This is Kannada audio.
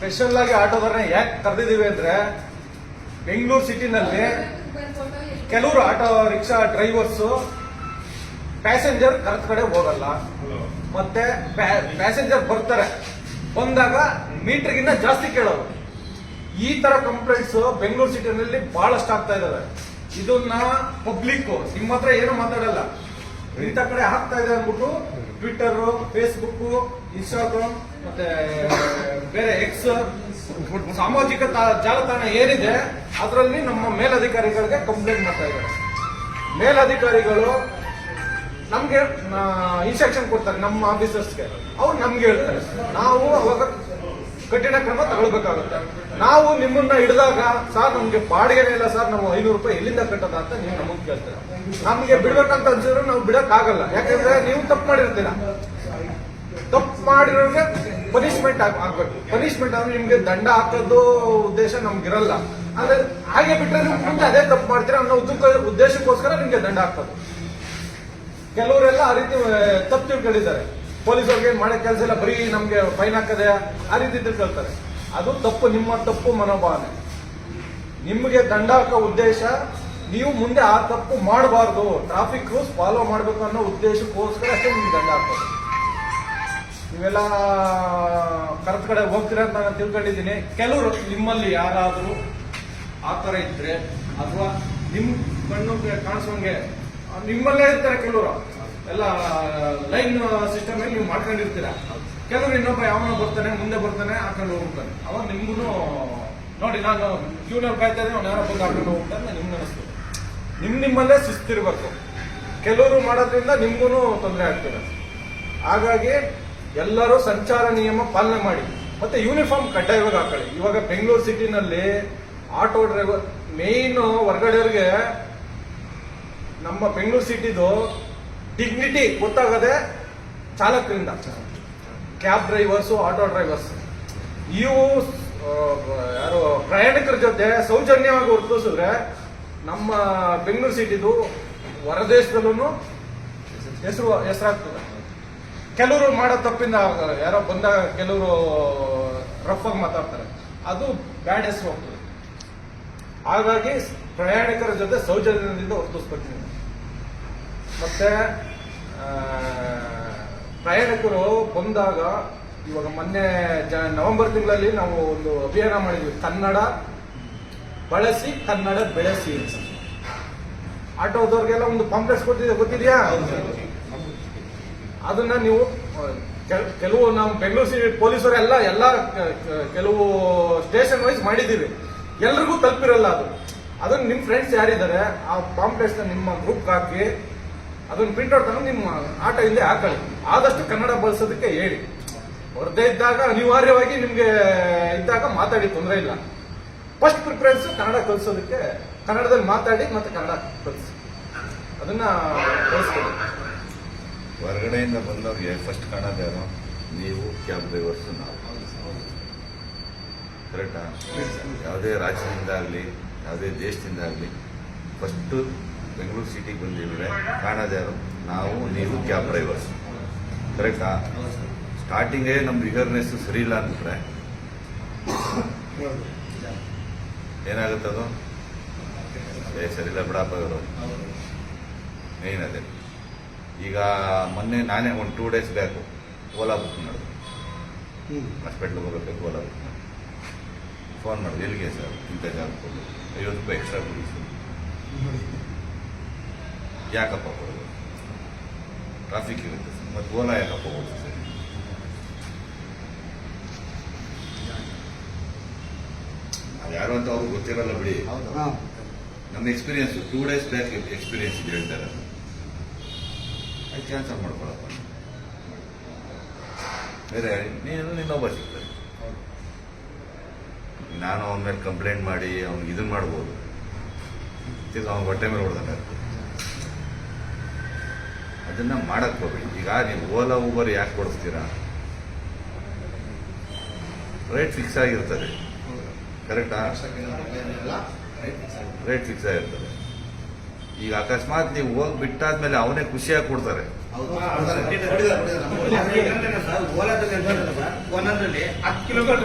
ಸ್ಪೆಷಲ್ ಆಗಿ ಆಟೋದನ್ನ ಯಾಕೆ ಕರೆದಿದ್ದೀವಿ ಅಂದ್ರೆ ಬೆಂಗಳೂರು ಸಿಟಿನಲ್ಲಿ ಕೆಲವರು ಆಟೋ ರಿಕ್ಷಾ ಡ್ರೈವರ್ಸ್ ಪ್ಯಾಸೆಂಜರ್ ಕರೆದ ಕಡೆ ಹೋಗಲ್ಲ, ಮತ್ತೆ ಪ್ಯಾಸೆಂಜರ್ ಬರ್ತಾರೆ, ಬಂದಾಗ ಮೀಟರ್ಗಿನ್ನ ಜಾಸ್ತಿ ಕೇಳೋರು. ಈ ತರ ಕಂಪ್ಲೇಂಟ್ಸ್ ಬೆಂಗಳೂರು ಸಿಟಿನಲ್ಲಿ ಬಹಳಷ್ಟು ಆಗ್ತಾ ಇದಾವೆ. ಇದನ್ನ ಪಬ್ಲಿಕ್ ನಿಮ್ಮ ಹತ್ರ ಏನು ಮಾತಾಡಲ್ಲ, ಇಂಥ ಕಡೆ ಆಗ್ತಾ ಇದೆ ಅಂದ್ಬಿಟ್ಟು ಟ್ವಿಟರ್, ಫೇಸ್ಬುಕ್, ಇನ್ಸ್ಟಾಗ್ರಾಮ್ ಮತ್ತೆ ಬೇರೆ ಎಕ್ಸ್ ಸಾಮಾಜಿಕ ಜಾಲತಾಣ ಏನಿದೆ ಅದರಲ್ಲಿ ನಮ್ಮ ಮೇಲಧಿಕಾರಿಗಳಿಗೆ ಕಂಪ್ಲೇಂಟ್ ಮಾಡ್ತಾ ಇದ್ದಾರೆ. ಮೇಲಧಿಕಾರಿಗಳು ನಮ್ಗೆ ಇನ್ಸ್ಟ್ರಕ್ಷನ್ ಕೊಡ್ತಾರೆ ನಮ್ಮ ಆಫೀಸರ್ಸ್ಗೆ, ಅವ್ರು ನಮ್ಗೆ ಹೇಳ್ತಾರೆ, ನಾವು ಅವಾಗ ಕಠಿಣ ಕ್ರಮ ತಗೊಳ್ಬೇಕಾಗುತ್ತೆ. ನಾವು ನಿಮ್ಮನ್ನ ಹಿಡಿದಾಗ ಸರ್ ನಮ್ಗೆ ಬಾಡಿಗೆನೇ ಇಲ್ಲ ಸರ್, ನಾವು 500 ರೂಪಾಯಿ ಎಲ್ಲಿಂದ ಕಟ್ಟದ ಅಂತ ನೀವು ನಮಗ್ ಕೇಳ್ತೀರ. ನಮ್ಗೆ ಬಿಡ್ಬೇಕಂತ ಅನ್ಸಿದ್ರು ನಾವು ಬಿಡಕ್ ಆಗಲ್ಲ, ಯಾಕಂದ್ರೆ ನೀವು ತಪ್ಪು ಮಾಡಿರ್ತೀರ. ತಪ್ಪು ಮಾಡಿರೋರಿಗೆ ಪನಿಷ್ಮೆಂಟ್ ಆಗ್ಬೇಕು. ಪನಿಷ್ಮೆಂಟ್ ಅಂದ್ರೆ ನಿಮ್ಗೆ ದಂಡ ಹಾಕೋದು ಉದ್ದೇಶ ನಮ್ಗಿರಲ್ಲ, ಅಂದ್ರೆ ಹಾಗೆ ಬಿಟ್ರೆ ನೀವು ಮುಂದೆ ಅದೇ ತಪ್ಪು ಮಾಡ್ತೀರಾ ಅನ್ನೋ ಉದ್ದೇಶಕ್ಕೋಸ್ಕರ ನಿಮ್ಗೆ ದಂಡ ಹಾಕೋದು. ಕೆಲವರೆಲ್ಲ ಆ ರೀತಿ ತಪ್ಪು ತಿಳ್ಕೊಂಡಿದ್ದಾರೆ. ಪೊಲೀಸವ್ರಿಗೆ ಮಾಡೋ ಕೆಲಸ ಇಲ್ಲ, ಬರೀ ನಮ್ಗೆ ಫೈನ್ ಹಾಕದೆ ಆ ರೀತಿ ತಿಳ್ಕೊಳ್ತಾರೆ. ಅದು ತಪ್ಪು, ನಿಮ್ಮ ತಪ್ಪು ಮನೋಭಾವನೆ. ನಿಮಗೆ ದಂಡ ಹಾಕೋ ಉದ್ದೇಶ ನೀವು ಮುಂದೆ ಆ ತಪ್ಪು ಮಾಡಬಾರ್ದು, ಟ್ರಾಫಿಕ್ ರೂಲ್ಸ್ ಫಾಲೋ ಮಾಡಬೇಕು ಅನ್ನೋ ಉದ್ದೇಶಕ್ಕೋಸ್ಕರ ಅಷ್ಟೇ ನಿಮ್ಗೆ ದಂಡ ಹಾಕೋದು. ನೀವೆಲ್ಲ ಕರೆಕ್ಟ್ ಕಡೆ ಹೋಗ್ತೀರಾ ಅಂತ ನಾನು ತಿಳ್ಕೊಂಡಿದ್ದೀನಿ. ಕೆಲವರು ನಿಮ್ಮಲ್ಲಿ ಯಾರಾದರೂ ಆ ಥರ ಇದ್ರೆ ಅಥವಾ ನಿಮ್ ಕಣ್ಣು ಕಾಣಿಸೋಂಗೆ ನಿಮ್ಮಲ್ಲೇ ಇರ್ತಾರೆ, ಕೆಲವರು ಎಲ್ಲ ಲೈನ್ ಸಿಸ್ಟಮ್ ನೀವು ಮಾಡ್ಕೊಂಡಿರ್ತೀರ. ಕೆಲವರು ಇನ್ನೊಬ್ಬ ಯಾವನೋ ಬರ್ತಾನೆ, ಮುಂದೆ ಬರ್ತಾನೆ, ಹಾಕೊಂಡು ಹೋಗ್ತಾನೆ. ಅವಾಗ ನಿಮ್ಗೂ ನೋಡಿ, ನಾನು ಕ್ಯೂನಲ್ಲಿ ಕಾಯ್ತಾ ಇದ್ದೆ, ಅವ್ನು ಯಾರೋ ಬಂದು ಹಾಕೊಂಡು ಹೋಗ್ತಾನೆ, ನಿಮ್ಗೆ ಅನಿಸ್ತದೆ. ನಿಮ್ಮಲ್ಲೇ ಶಿಸ್ತಿರ್ಬೇಕು. ಕೆಲವರು ಮಾಡೋದ್ರಿಂದ ನಿಮ್ಗೂ ತೊಂದರೆ ಆಗ್ತದೆ. ಹಾಗಾಗಿ ಎಲ್ಲರೂ ಸಂಚಾರ ನಿಯಮ ಪಾಲನೆ ಮಾಡಿ, ಮತ್ತೆ ಯೂನಿಫಾರ್ಮ್ ಕಡ್ಡಾಯವಾಗಿ ಹಾಕೊಳ್ಳಿ. ಇವಾಗ ಬೆಂಗಳೂರು ಸಿಟಿನಲ್ಲಿ ಆಟೋ ಡ್ರೈವರ್ ಮೇನ್ ಹೊರಗಡೆಯವ್ರಿಗೆ ನಮ್ಮ ಬೆಂಗಳೂರು ಸಿಟಿದು ಡಿಗ್ನಿಟಿ ಗೊತ್ತಾಗದೆ ಚಾಲಕರಿಂದ. ಕ್ಯಾಬ್ ಡ್ರೈವರ್ಸ್, ಆಟೋ ಡ್ರೈವರ್ಸ್ ಇವು ಯಾರು ಪ್ರಯಾಣಿಕರ ಜೊತೆ ಸೌಜನ್ಯವಾಗಿ ವರ್ತಿಸಿದ್ರೆ ನಮ್ಮ ಬೆಂಗಳೂರು ಸಿಟಿದು ಹೊರದೇಶದಲ್ಲೂ ಹೆಸರಾಗ್ತದೆ. ಕೆಲವರು ಮಾಡೋ ತಪ್ಪಿಂದ ಯಾರೋ ಬಂದಾಗ ಕೆಲವರು ರಫ್ ಆಗಿ ಮಾತಾಡ್ತಾರೆ, ಅದು ಬ್ಯಾಡ್ ಹೆಸರು ಹೋಗ್ತದೆ. ಹಾಗಾಗಿ ಪ್ರಯಾಣಿಕರ ಜೊತೆ ಸೌಜನ್ಯದಿಂದ ವರ್ತಿಸ್ಕೊಳ್ತೀನಿ. ಮತ್ತೆ ಪ್ರಯಾಣಿಕರು ಬಂದಾಗ ಇವಾಗ ಮೊನ್ನೆ ನವೆಂಬರ್ ತಿಂಗಳಲ್ಲಿ ನಾವು ಒಂದು ಅಭಿಯಾನ ಮಾಡಿದ್ವಿ, ಕನ್ನಡ ಬಳಸಿ ಕನ್ನಡ ಬೆಳೆಸಿ. ಆಟೋದವ್ರಿಗೆಲ್ಲ ಒಂದು ಕಾಂಪ್ಲೆಕ್ಸ್ ಗೊತ್ತಿದೆಯಾ? ಅದನ್ನ ನೀವು ಕೆಲವು ನಾವು ಬೆಂಗಳೂರು ಸಿಟಿ ಪೊಲೀಸರು ಎಲ್ಲ ಕೆಲವು ಸ್ಟೇಷನ್ ವೈಸ್ ಮಾಡಿದ್ದೀವಿ, ಎಲ್ರಿಗೂ ತಲುಪಿರಲ್ಲ ಅದು. ಅದನ್ನ ನಿಮ್ ಫ್ರೆಂಡ್ಸ್ ಯಾರಿದ್ದಾರೆ ಆ ಪಾಂಪ್ಲೆಟ್ಸ್ ನಿಮ್ಮ ಗ್ರೂಪ್ ಹಾಕಿ ಅದನ್ನ ಪ್ರಿಂಟ್ಔಟ್ ತಗೊಂಡು ನಿಮ್ಮ ಆಟೋ ಹಿಂದೆ ಹಾಕೊಳ್ಳಿ. ಆದಷ್ಟು ಕನ್ನಡ ಬಳಸೋದಕ್ಕೆ ಹೇಳಿ. ಹೊರದೇ ಇದ್ದಾಗ ಅನಿವಾರ್ಯವಾಗಿ ನಿಮ್ಗೆ ಇದ್ದಾಗ ಮಾತಾಡಿ, ತೊಂದರೆ ಇಲ್ಲ. ಫಸ್ಟ್ ಪ್ರಿಫರೆನ್ಸ್ ಕನ್ನಡ ಕಲಿಸೋದಕ್ಕೆ, ಕನ್ನಡದಲ್ಲಿ ಮಾತಾಡಿ ಮತ್ತೆ ಕನ್ನಡ ಕಲಿಸಿ, ಅದನ್ನ ಬಳಸ್ಕೊಳ್ಳಿ. ಹೊರಗಡೆಯಿಂದ ಬಂದವ್ರಿಗೆ ಫಸ್ಟ್ ಕಾಣೋದು ಯಾರು? ನೀವು, ಕ್ಯಾಬ್ ಡ್ರೈವರ್ಸ್, ನಾವು. ಕರೆಕ್ಟಾ? ಯಾವುದೇ ರಾಜ್ಯದಿಂದ ಆಗಲಿ ಯಾವುದೇ ದೇಶದಿಂದ ಆಗಲಿ ಫಸ್ಟು ಬೆಂಗಳೂರು ಸಿಟಿಗೆ ಬಂದಿದ್ರೆ ಕಾಣೋದು ಯಾರು? ನಾವು, ನೀವು, ಕ್ಯಾಬ್ ಡ್ರೈವರ್ಸ್. ಕರೆಕ್ಟಾ? ಸ್ಟಾರ್ಟಿಂಗೇ ನಮ್ಮ ವಿಗರ್ನೆಸ್ ಸರಿ ಇಲ್ಲ ಅಂದ್ಬಿಟ್ರೆ ಏನಾಗುತ್ತದು? ಸರಿಯಿಲ್ಲ ಬಿಡಪ್ಪ ಇವರು. ಮೇನ್ ಅದೇ. ಈಗ ಮೊನ್ನೆ ನಾನೇ ಒಂದು 2 days ಬ್ಯಾಕು ಓಲಾ ಬುಕ್ ಮಾಡಿದೆ. ಹಾಸ್ಪಿಟ್ಲಿಗೆ ಹೋಗಬೇಕು, ಓಲಾ ಬುಕ್ ಮಾಡಿ ಫೋನ್ ಮಾಡಿದೆ. ಎಲ್ಲಿಗೆ ಸರ್? ಇಂಥ ಜಾಗಕ್ಕೆ ಹೋಗಿ 50 ರೂಪಾಯಿ ಎಕ್ಸ್ಟ್ರಾ ಕೊಡಿ ಸರ್. ಯಾಕಪ್ಪ ಕೊಡೋದು? ಟ್ರಾಫಿಕ್ ಇರುತ್ತೆ ಸರ್. ಮತ್ತು ಓಲಾ ಯಾಕಪ್ಪ ಹೋಗುತ್ತೆ ಸರ್? ಅದು ಯಾರು ಅಂತ ಅವ್ರಿಗೆ ಗೊತ್ತಿರಲ್ಲ ಬಿಡಿ. ನಮ್ಮ ಎಕ್ಸ್ಪೀರಿಯನ್ಸ್ 2 days ಬ್ಯಾಕ್ ಎಕ್ಸ್ಪೀರಿಯನ್ಸ್ ಇದೆ ಹೇಳ್ತಾರೆ. ಅದು ಕ್ಯಾನ್ಸಲ್ ಮಾಡ್ಕೊಳಪ್ಪ. ಬೇರೆ ನೀನು ಇನ್ನೊಬ್ಬ ಸಿಗ್ತಾರೆ. ನಾನು ಅವನ ಮೇಲೆ ಕಂಪ್ಲೇಂಟ್ ಮಾಡಿ ಅವ್ನಿಗೆ ಇದನ್ನ ಮಾಡ್ಬೋದು, ಅವ್ನ ಹೊಟ್ಟೆ ಮೇಲೆ ಹೊಡೆದಂಗೆ ಆಗ್ತದೆ. ಅದನ್ನ ಮಾಡಕ್ ಹೋಗ್ಬೇಡಿ. ಈಗ ನೀವು ಓಲಾ ಊಬರ್ ಯಾಕೆ ಕೊಡಿಸ್ತೀರಾ? ರೇಟ್ ಫಿಕ್ಸ್ ಆಗಿರ್ತದೆ. ಕರೆಕ್ಟಾ? ರೇಟ್ ಫಿಕ್ಸ್ ಆಗಿರ್ತದೆ. ಈಗ ಅಕಸ್ಮಾತ್ ನೀವು ಹೋಗಿ ಬಿಟ್ಟಾದ್ಮೇಲೆ ಅವನೇ ಖುಷಿಯಾಗಿ ಕೊಡ್ತಾರೆ. ಓಲಾದಲ್ಲಿ 10 ಕಿಲೋಮೀಟರ್